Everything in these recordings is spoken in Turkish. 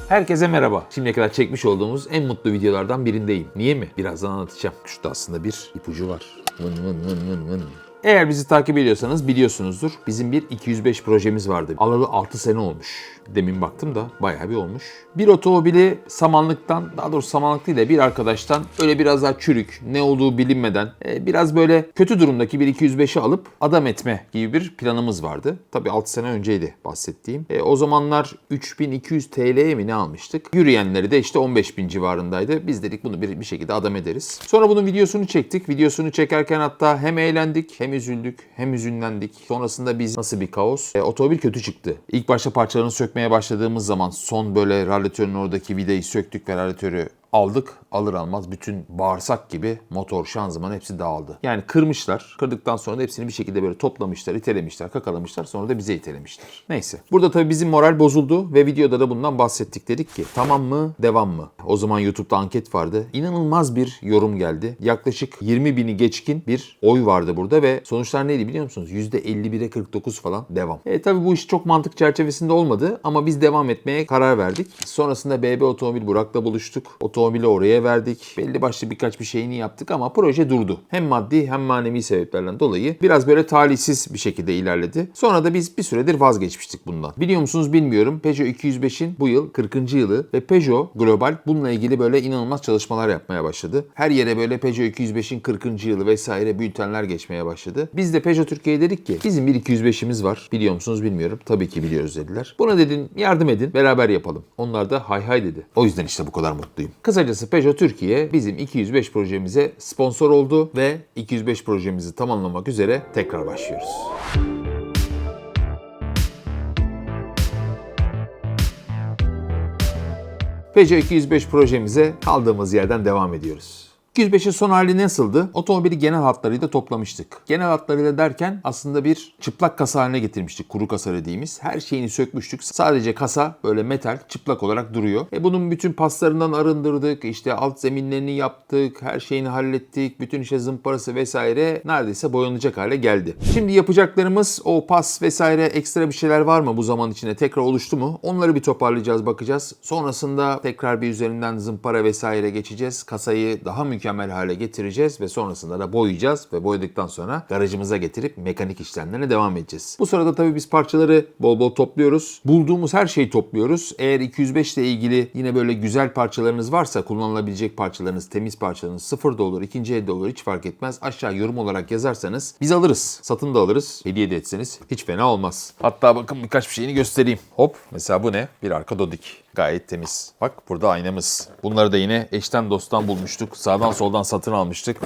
Herkese merhaba. Şimdiye kadar çekmiş olduğumuz en mutlu videolardan birindeyim. Niye mi? Birazdan anlatacağım. Şurada aslında bir ipucu var. Vın vın vın vın vın. Eğer bizi takip ediyorsanız biliyorsunuzdur. Bizim bir 205 projemiz vardı. Alalı 6 sene olmuş. Demin baktım da bayağı bir olmuş. Bir otomobili samanlıktan, daha doğrusu samanlık değil de bir arkadaştan öyle biraz daha çürük, ne olduğu bilinmeden biraz böyle kötü durumdaki bir 205'i alıp adam etme gibi bir planımız vardı. Tabii 6 sene önceydi bahsettiğim. O zamanlar 3200 TL'ye mi ne almıştık? Yürüyenleri de işte 15.000 civarındaydı. Biz dedik bunu bir şekilde adam ederiz. Sonra bunun videosunu çektik. Videosunu çekerken hatta hem eğlendik, hem üzüldük, hem üzünlendik. Sonrasında biz nasıl bir kaos? Otomobil kötü çıktı. İlk başta parçalarını sökmeye başladığımız zaman son böyle radyatörün oradaki vidayı söktük ve radyatörü aldık. Alır almaz bütün bağırsak gibi motor, şanzıman hepsi dağıldı. Yani kırmışlar. Kırdıktan sonra da hepsini bir şekilde böyle toplamışlar, itelemişler, kakalamışlar. Sonra da bize itelemişler. Neyse. Burada tabii bizim moral bozuldu ve videoda da bundan bahsettik. Dedik ki tamam mı, devam mı? O zaman YouTube'da anket vardı. İnanılmaz bir yorum geldi. Yaklaşık 20.000'i geçkin bir oy vardı burada ve sonuçlar neydi biliyor musunuz? %51'e 49 falan devam. Tabii bu iş çok mantık çerçevesinde olmadı ama biz devam etmeye karar verdik. Sonrasında BB Otomobil Burak'la buluştuk. Otomobili oraya verdik. Belli başlı birkaç bir şeyini yaptık ama proje durdu. Hem maddi hem manevi sebeplerden dolayı biraz böyle talihsiz bir şekilde ilerledi. Sonra da biz bir süredir vazgeçmiştik bundan. Biliyor musunuz bilmiyorum. Peugeot 205'in bu yıl 40. yılı ve Peugeot Global bununla ilgili böyle inanılmaz çalışmalar yapmaya başladı. Her yere böyle Peugeot 205'in 40. yılı vesaire bültenler geçmeye başladı. Biz de Peugeot Türkiye'ye dedik ki bizim bir 205'imiz var. Biliyor musunuz bilmiyorum. Tabii ki biliyoruz dediler. Buna dedin yardım edin beraber yapalım. Onlar da hay hay dedi. O yüzden işte bu kadar mutluyum. Kısacası Peugeot Türkiye bizim 205 projemize sponsor oldu ve 205 projemizi tamamlamak üzere tekrar başlıyoruz. Peugeot 205 projemize kaldığımız yerden devam ediyoruz. 205'in son hali nasıldı? Otomobili genel hatlarıyla toplamıştık. Genel hatlarıyla derken aslında bir çıplak kasa haline getirmiştik. Kuru kasa dediğimiz. Her şeyini sökmüştük. Sadece kasa böyle metal çıplak olarak duruyor. Bunun bütün paslarından arındırdık. İşte alt zeminlerini yaptık. Her şeyini hallettik. Bütün işte zımparası vesaire neredeyse boyanacak hale geldi. Şimdi yapacaklarımız o pas vesaire ekstra bir şeyler var mı bu zaman içinde tekrar oluştu mu? Onları bir toparlayacağız, bakacağız. Sonrasında tekrar bir üzerinden zımpara vesaire geçeceğiz. Kasayı daha mükemmel hale getireceğiz ve sonrasında da boyayacağız ve boyadıktan sonra garajımıza getirip mekanik işlemlerine devam edeceğiz. Bu sırada tabii biz parçaları bol bol topluyoruz. Bulduğumuz her şeyi topluyoruz. Eğer 205 ile ilgili yine böyle güzel parçalarınız varsa, kullanılabilecek parçalarınız, temiz parçalarınız, sıfır da olur, ikinci elde olur hiç fark etmez. Aşağı yorum olarak yazarsanız biz alırız. Satın da alırız. Hediye de etseniz hiç fena olmaz. Hatta bakın birkaç bir şeyini göstereyim. Hop mesela bu ne? Bir arka dodik. Gayet temiz. Bak burada aynamız. Bunları da yine eşten dosttan bulmuştuk. Sağdan soldan satın almıştık.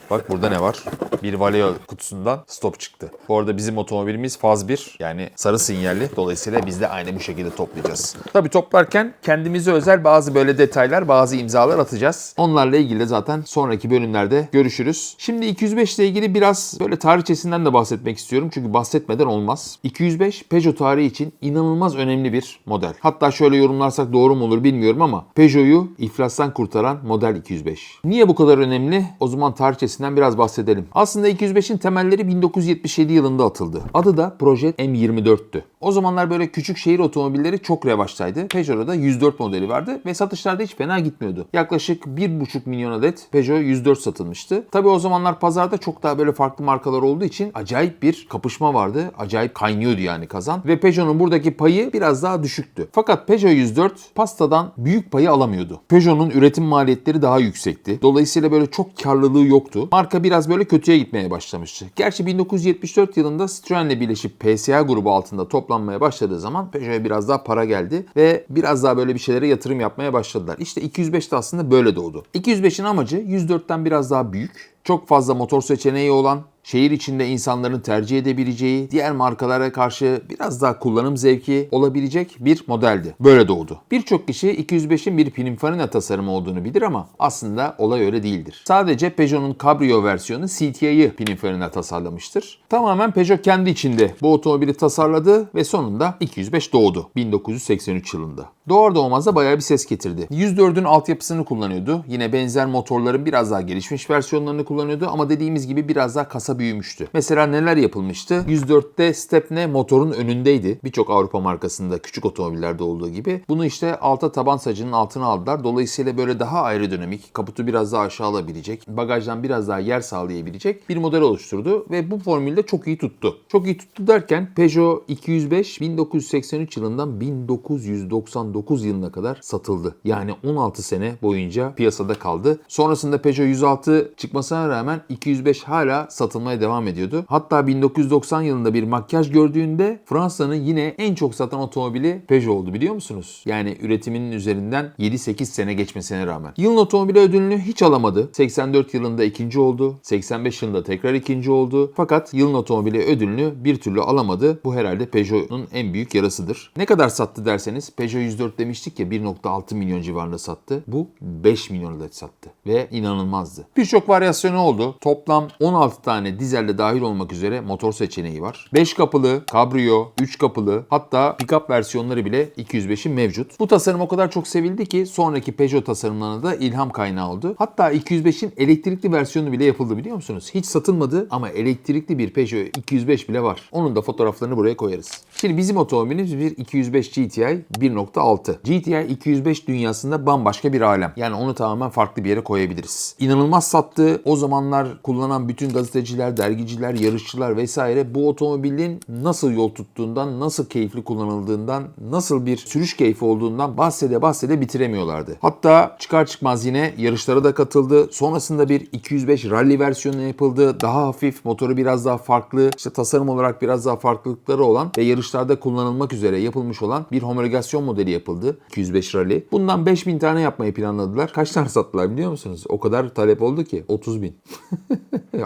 Bak burada ne var? Bir Valeo kutusundan stop çıktı. Bu arada bizim otomobilimiz faz 1 yani sarı sinyalli. Dolayısıyla biz de aynı bu şekilde toplayacağız. Tabii toplarken kendimize özel bazı böyle detaylar, bazı imzalar atacağız. Onlarla ilgili de zaten sonraki bölümlerde görüşürüz. Şimdi 205 ile ilgili biraz böyle tarihçesinden de bahsetmek istiyorum. Çünkü bahsetmeden olmaz. 205 Peugeot tarihi için inanılmaz önemli bir model. Hatta şöyle yorumlarsak doğru mu olur bilmiyorum ama Peugeot'u iflastan kurtaran model 205. Niye bu kadar önemli? O zaman tarihçesinden biraz bahsedelim. Aslında 205'in temelleri 1977 yılında atıldı. Adı da Projet M24'tü. O zamanlar böyle küçük şehir otomobilleri çok revaçtaydı. Peugeot'da da 104 modeli vardı ve satışlarda hiç fena gitmiyordu. Yaklaşık 1,5 milyon adet Peugeot 104 satılmıştı. Tabii o zamanlar pazarda çok daha böyle farklı markalar olduğu için acayip bir kapışma vardı. Acayip kaynıyordu yani kazan. Ve Peugeot'un buradaki payı biraz daha düşüktü. Fakat Peugeot 104 pastadan büyük payı alamıyordu. Peugeot'un üretim maliyetleri daha yüksekti. Dolayısıyla böyle çok karlılığı yoktu. Marka biraz böyle kötüye gitmeye başlamıştı. Gerçi 1974 yılında Citroen'le birleşip PSA grubu altında toplanmaya başladığı zaman Peugeot'a biraz daha para geldi ve biraz daha böyle bir şeylere yatırım yapmaya başladılar. İşte 205 de aslında böyle doğdu. 205'in amacı 104'ten biraz daha büyük, çok fazla motor seçeneği olan, şehir içinde insanların tercih edebileceği, diğer markalara karşı biraz daha kullanım zevki olabilecek bir modeldi. Böyle doğdu. Birçok kişi 205'in bir Pininfarina tasarımı olduğunu bilir ama aslında olay öyle değildir. Sadece Peugeot'un Cabrio versiyonu CTA'yı Pininfarina tasarlamıştır. Tamamen Peugeot kendi içinde bu otomobili tasarladı ve sonunda 205 doğdu 1983 yılında. Doğar doğmaz da bayağı bir ses getirdi. 104'ün altyapısını kullanıyordu. Yine benzer motorların biraz daha gelişmiş versiyonlarını kullanıyordu ama dediğimiz gibi biraz daha kasa büyümüştü. Mesela neler yapılmıştı? 104'te stepne motorun önündeydi. Birçok Avrupa markasında küçük otomobillerde olduğu gibi. Bunu işte alta taban sacının altına aldılar. Dolayısıyla böyle daha aerodinamik, kaputu biraz daha aşağı alabilecek, bagajdan biraz daha yer sağlayabilecek bir model oluşturdu ve bu formülde çok iyi tuttu. Çok iyi tuttu derken Peugeot 205 1983 yılından 1999 yılına kadar satıldı. Yani 16 sene boyunca piyasada kaldı. Sonrasında Peugeot 106 çıkmasına rağmen 205 hala satılmaya devam ediyordu. Hatta 1990 yılında bir makyaj gördüğünde Fransa'nın yine en çok satan otomobili Peugeot oldu, biliyor musunuz? Yani üretiminin üzerinden 7-8 sene geçmesine rağmen. Yılın otomobili ödülünü hiç alamadı. 84 yılında ikinci oldu. 85 yılında tekrar ikinci oldu. Fakat yılın otomobili ödülünü bir türlü alamadı. Bu herhalde Peugeot'un en büyük yarasıdır. Ne kadar sattı derseniz, Peugeot 104 demiştik ya, 1.6 milyon civarında sattı. Bu 5 milyon adet sattı. Ve inanılmazdı. Birçok varyasyonu oldu. Toplam 16 tane dizelde dahil olmak üzere motor seçeneği var. 5 kapılı, kabrio, 3 kapılı, hatta pick-up versiyonları bile 205'in mevcut. Bu tasarım o kadar çok sevildi ki sonraki Peugeot tasarımlarına da ilham kaynağı oldu. Hatta 205'in elektrikli versiyonu bile yapıldı, biliyor musunuz? Hiç satılmadı ama elektrikli bir Peugeot 205 bile var. Onun da fotoğraflarını buraya koyarız. Şimdi bizim otomobilimiz bir 205 GTI 1.6. GTI 205 dünyasında bambaşka bir alem. Yani onu tamamen farklı bir yere koyabiliriz. İnanılmaz sattı. O zamanlar kullanan bütün gazeteciler, dergiciler, yarışçılar vesaire bu otomobilin nasıl yol tuttuğundan, nasıl keyifli kullanıldığından, nasıl bir sürüş keyfi olduğundan bahsede bitiremiyorlardı. Hatta çıkar çıkmaz yine yarışlara da katıldı. Sonrasında bir 205 rally versiyonu yapıldı. Daha hafif, motoru biraz daha farklı, işte tasarım olarak biraz daha farklılıkları olan ve yarışlarda kullanılmak üzere yapılmış olan bir homologasyon modeli yapıldı. 205 rally. Bundan 5000 tane yapmayı planladılar. Kaç tane sattılar biliyor musunuz? O kadar talep oldu ki 30.000.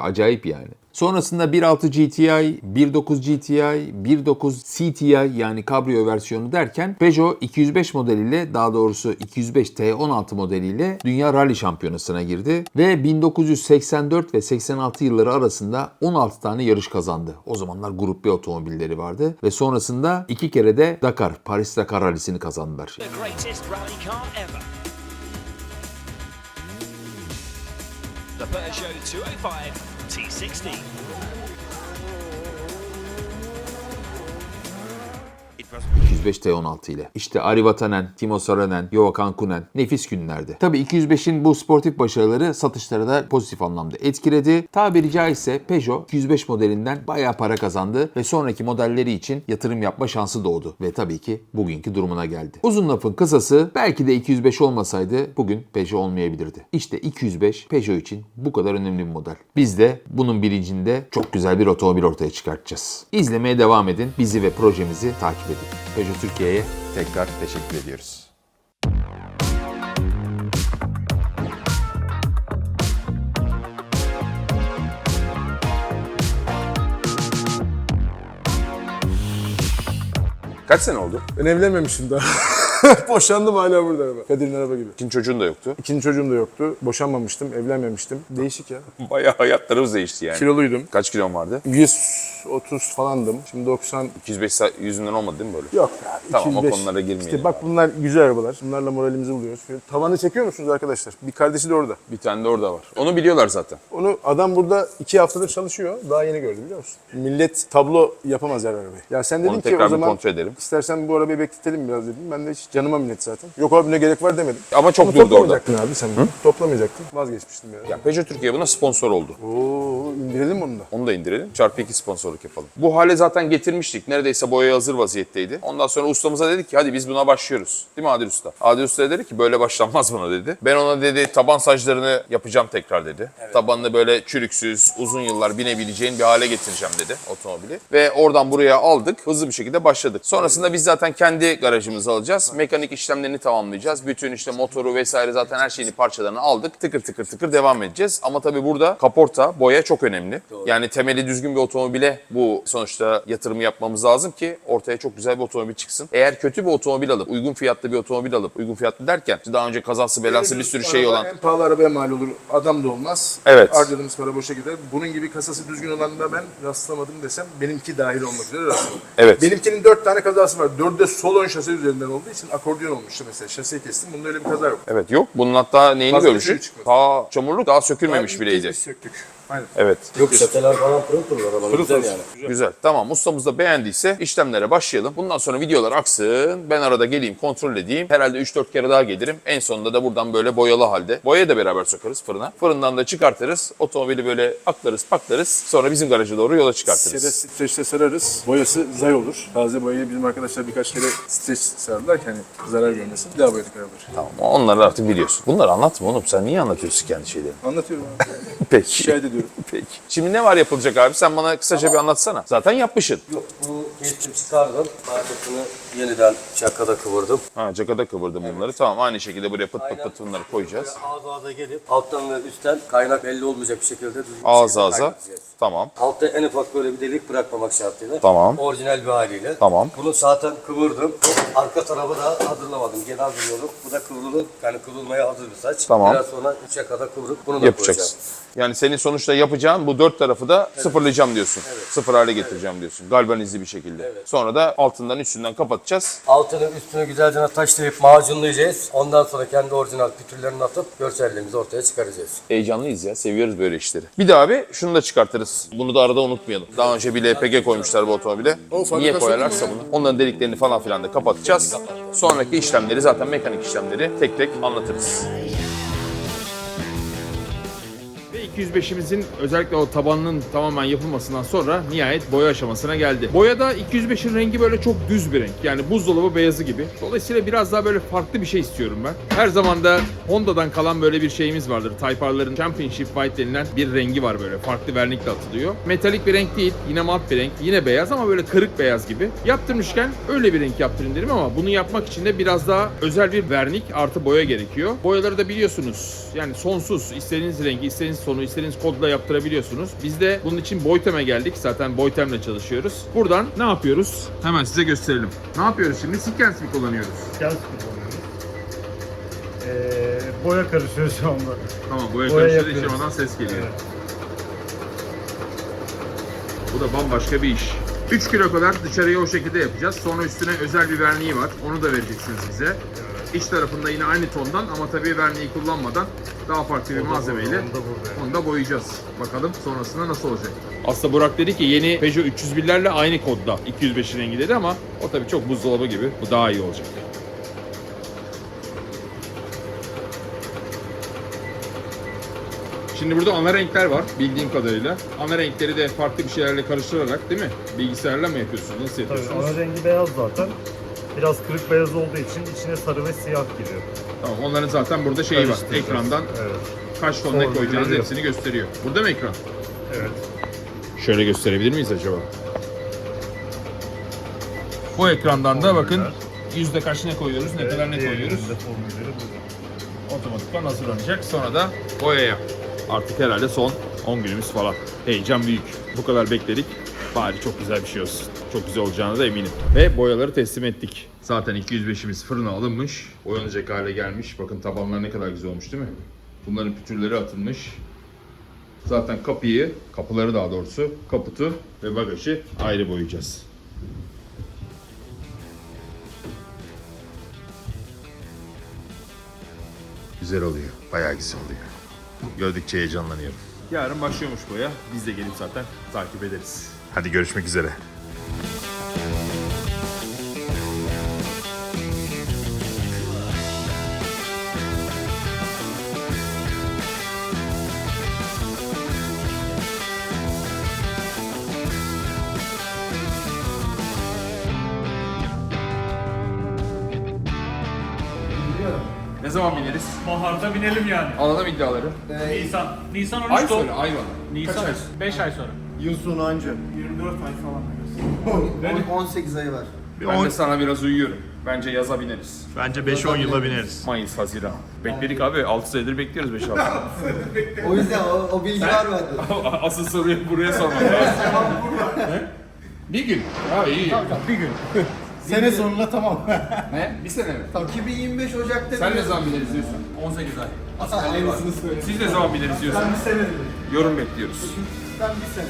Acayip yani. Sonrasında 1.6 GTI, 1.9 GTI, 1.9 CTI yani kabrio versiyonu derken Peugeot 205 modeliyle, daha doğrusu 205 T16 modeliyle Dünya Rally Şampiyonası'na girdi ve 1984 ve 86 yılları arasında 16 tane yarış kazandı. O zamanlar Grup B otomobilleri vardı ve sonrasında 2 kere de Dakar, Paris-Dakar rallisini kazandılar. The Peugeot 205 T60. 205 T16 ile. İşte Ari Vatanen, Timo Soronen, Juha Kankkunen nefis günlerdi. Tabii 205'in bu sportif başarıları satışları da pozitif anlamda etkiledi. Tabiri caizse Peugeot 205 modelinden bayağı para kazandı ve sonraki modelleri için yatırım yapma şansı doğdu. Ve tabii ki bugünkü durumuna geldi. Uzun lafın kısası, belki de 205 olmasaydı bugün Peugeot olmayabilirdi. İşte 205 Peugeot için bu kadar önemli bir model. Biz de bunun bilincinde çok güzel bir otomobil ortaya çıkartacağız. İzlemeye devam edin. Bizi ve projemizi takip edin. Peugeot Türkiye'ye tekrar teşekkür ediyoruz. Kaç sene oldu? Ben evlenmemişim daha. Boşandım, hala burada araba. Kadir'in araba gibi. İkinci çocuğun da yoktu. İkinci çocuğum da yoktu. Boşanmamıştım, evlenmemiştim. Değişik ya. Bayağı hayatlarımız değişti yani. Kiloluydum. Kaç kilon vardı? 130 falandım. Şimdi 90. 205 yüzünden olmadı değil mi böyle? Yok ya. Tamam, 205. o konulara girmeyelim. İşte bak, bunlar güzel arabalar. Bunlarla moralimizi buluyoruz. Şöyle tavanı çekiyor musunuz arkadaşlar? Bir kardeşi de orada. Bir tane de orada var. Onu biliyorlar zaten. Onu adam burada 2 haftadır çalışıyor. Daha yeni gördü, biliyor musun? Millet tablo yapamaz her arabayı. Ya sen dedin Onu ki tekrar o bir zaman kontrol edelim. istersen bu arabayı bekletelim biraz dedim. Ben de hiç canıma minnet zaten. Yok abi, ne gerek var demedim. Ama çok Onu durdu orada. toplamayacaktın abi sen. Toplamayacaktın. Vazgeçmiştim ya. Ya Peugeot Türkiye buna sponsor oldu. Oo, indirelim onu da. Onu da indirelim. Çarpı 2 sponsorluk yapalım. Bu hale zaten getirmiştik. Neredeyse boyaya hazır vaziyetteydi. Ondan sonra ustamıza dedik ki hadi biz buna başlıyoruz. Değil mi Adil Usta? Adil Usta dedi ki böyle başlanmaz buna dedi. Ben ona dedi taban saclarını yapacağım tekrar dedi. Evet. Tabanını böyle çürüksüz, uzun yıllar binebileceğin bir hale getireceğim dedi otomobili. Ve oradan buraya aldık. Hızlı bir şekilde başladık. Sonrasında biz zaten kendi garajımızı alacağız. Mekanik işlemlerini tamamlayacağız. Bütün işte motoru vesaire zaten her şeyini, parçalarını aldık. Tıkır tıkır tıkır devam edeceğiz. Ama tabii burada kaporta, boya çok önemli. Doğru. Yani temeli düzgün bir otomobile bu sonuçta yatırımı yapmamız lazım ki ortaya çok güzel bir otomobil çıksın. alacaksın. Eğer kötü bir otomobil alıp, uygun fiyatlı bir otomobil alıp, uygun fiyatlı derken daha önce kazası belası bir sürü şey olan. En pahalı arabaya mal olur. Adam da olmaz. Evet. Harcadığımız para boşa gider. Bunun gibi kasası düzgün olanında ben rastlamadım desem benimki dahil olmak üzere rastlamadım. Evet. Benimkinin 4 tane kazası var. 4'ü de sol ön şase üzerinden olduğu için akordeon olmuştu mesela. Şaseyi kestim. Bunda öyle bir kaza yok. Evet yok. Bunun hatta neyini Fazla bir görmüştük? şey çıkmadı. Ta çamurluk daha sökülmemiş İlk bileydi. kez biz söktük. Aynen. Evet. Yok şateler falan pırıl pırıl arabanın güzel yani. Güzel. Tamam. Ustamız da beğendiyse işlemlere başlayalım. Bundan sonra videolar aksın. Ben arada geleyim, kontrol edeyim. Herhalde 3-4 kere daha gelirim. En sonunda da buradan böyle boyalı halde. Boyayı da beraber sokarız fırına. Fırından da çıkartırız. Otomobili böyle aklarız, paklarız. Sonra bizim garaja doğru yola çıkartırız. Sere streçle sararız. Boyası zay olur. Taze boyayı bizim arkadaşlar birkaç kere streç sardılar ki hani zarar görmesin. Bir daha boyadık arabaları. Tamam. Onları artık biliyorsun. Bunları anlatma oğlum. Sen niye anlatıyorsun kendi şeylerini? Anlatıyorum abi. Peki. Şikayet ediyorum. Peki. Şimdi ne var yapılacak abi? Sen bana kısaca bir anlatsana. Zaten yapmışsın. Yok bunu kestim çıkardım. Marketini yeniden çakada kıvırdım. Ha, cakada kıvırdım bunları. Tamam, aynı şekilde buraya pıt pıt pıt bunları koyacağız. Ağız ağza gelip alttan ve üstten kaynak belli olmayacak bir şekilde düzgün bir Ağız şekilde ağza. kaynatacağız. Tamam. Altta en ufak böyle bir delik bırakmamak şartıyla. Tamam. Orijinal bir haliyle. Tamam. Bunu zaten kıvırdım. Arka tarafı da hazırlamadım. Geri hazırlıyordum. Bu da kıvrılıp yani kıvrılmaya hazır bir saç. Tamam. Biraz sonra 3'e kadar kıvırıp bunu da Yapacaksın. koyacağım. Yani senin sonuçta yapacağın bu dört tarafı da sıfırlayacağım diyorsun. Sıfır hale getireceğim diyorsun. Galvanizli bir şekilde. Sonra da altından üstünden kapatacağız. Altını üstünü güzelce taşlayıp macunlayacağız. Ondan sonra kendi orijinal pütürlerini atıp görselliğimizi ortaya çıkaracağız. Heyecanlıyız ya. Seviyoruz böyle işleri. Bir de abi şunu da çıkartırız. Bunu da arada unutmayalım. Daha önce bir LPG koymuşlar bu otomobile. Niye koyarlarsa bunu. Onların deliklerini falan filan da kapatacağız. Sonraki işlemleri zaten mekanik işlemleri tek tek anlatırız. Ve 205'imizin özellikle o tabanının tamamen yapılmasından sonra nihayet boya aşamasına geldi. Boyada 205'in rengi böyle çok düz bir renk. Yani buzdolabı beyazı gibi. Dolayısıyla biraz daha böyle farklı bir şey istiyorum ben. Her zaman da Honda'dan kalan böyle bir şeyimiz vardır. Type R'ların Championship White denilen bir rengi var böyle. Farklı vernikle atılıyor. Metalik bir renk değil. Yine mat bir renk. Yine beyaz ama böyle kırık beyaz gibi. Yaptırmışken öyle bir renk yaptırın derim ama bunu yapmak için de biraz daha özel bir vernik artı boya gerekiyor. Boyaları da biliyorsunuz. Yani sonsuz. İstediğiniz rengi, istediğiniz sonu, istediğiniz kodla yaptırabiliyorsunuz. Biz de bunun için Boytem'e geldik. Zaten Boytem'le çalışıyoruz. Buradan ne yapıyoruz? Hemen size gösterelim. Ne yapıyoruz şimdi? Sequence mi kullanıyoruz? Gaz kullanıyoruz. Boya karışıyor şu anda. Tamam, boya Boya karıştırdı, yapıyoruz. işlemadan ses geliyor. Evet. Bu da bambaşka bir iş. 3 kilo kadar dışarıya o şekilde yapacağız. Sonra üstüne özel bir verniği var. Onu da vereceksiniz bize. İç tarafında yine aynı tondan ama tabii verniği kullanmadan daha farklı bir malzemeyle onu da boyayacağız. Bakalım sonrasında nasıl olacak. Aslında Burak dedi ki yeni Peugeot 301'lerle aynı kodda 205'in rengi dedi ama o tabii çok buzdolabı gibi. Bu daha iyi olacak. Şimdi burada ana renkler var bildiğim kadarıyla. Ana renkleri de farklı bir şeylerle karıştırarak değil mi? Bilgisayarla mı yapıyorsunuz? Nasıl Tabii yapıyorsunuz? ana rengi beyaz zaten. Biraz kırık beyaz olduğu için içine sarı ve siyah giriyor. Tamam, onların zaten burada şeyi var. Karıştıracağız. Ekrandan Evet. kaç ton ne Sorunu koyacağınız veriyor. hepsini gösteriyor. Burada mı ekran? Evet. Şöyle gösterebilir miyiz acaba? Bu ekrandan da bakın yüzde kaç ne koyuyoruz, ne kadar ne koyuyoruz. Diğerinde formülleri burada. Otomatikman hazırlanacak. Sonra da boyaya. Artık herhalde son 10 günümüz falan. Heyecan büyük. Bu kadar bekledik. Bari çok güzel bir şey olsun. Çok güzel olacağına da eminim. Ve boyaları teslim ettik. Zaten 205'imiz fırına alınmış. Boyanacak hale gelmiş. Bakın tabanlar ne kadar güzel olmuş değil mi? Bunların pütürleri atılmış. Zaten kapıları daha doğrusu, kaputu ve bagajı ayrı boyayacağız. Güzel oluyor. Bayağı güzel oluyor. Gördükçe heyecanlanıyorum. Yarın başlıyormuş boya. Biz de gelip zaten takip ederiz. Hadi görüşmek üzere. Ne zaman bineriz? Baharda binelim yani. Alalım iddiaları. Nisan. Nisan 13 Ay doğum. söyle, ay bana. Nisan 5 ay sonra. Yıl sonu anca. 24 ay falan. 18 ayı var. Ben de sana biraz uyuyorum. Bence yaza bineriz. Bence 5-10 yıla bineriz. Mayıs, Haziran. Bekledik abi. 6 senedir bekliyoruz 5-6 O yüzden o bilgi var bende. Asıl soruyu buraya sormak lazım. Bir gün. Ha iyi. Bir gün. Sene sonunda tamam. Ne? Bir sene mi? 2025 Ocak'ta Sen ne zaman bineriz diyorsun? 18 ay. Aynısını söyle. Siz ne zaman bineriz diyorsunuz? Ben bir sene dedim. Yorum bekliyoruz. Ben bir sene.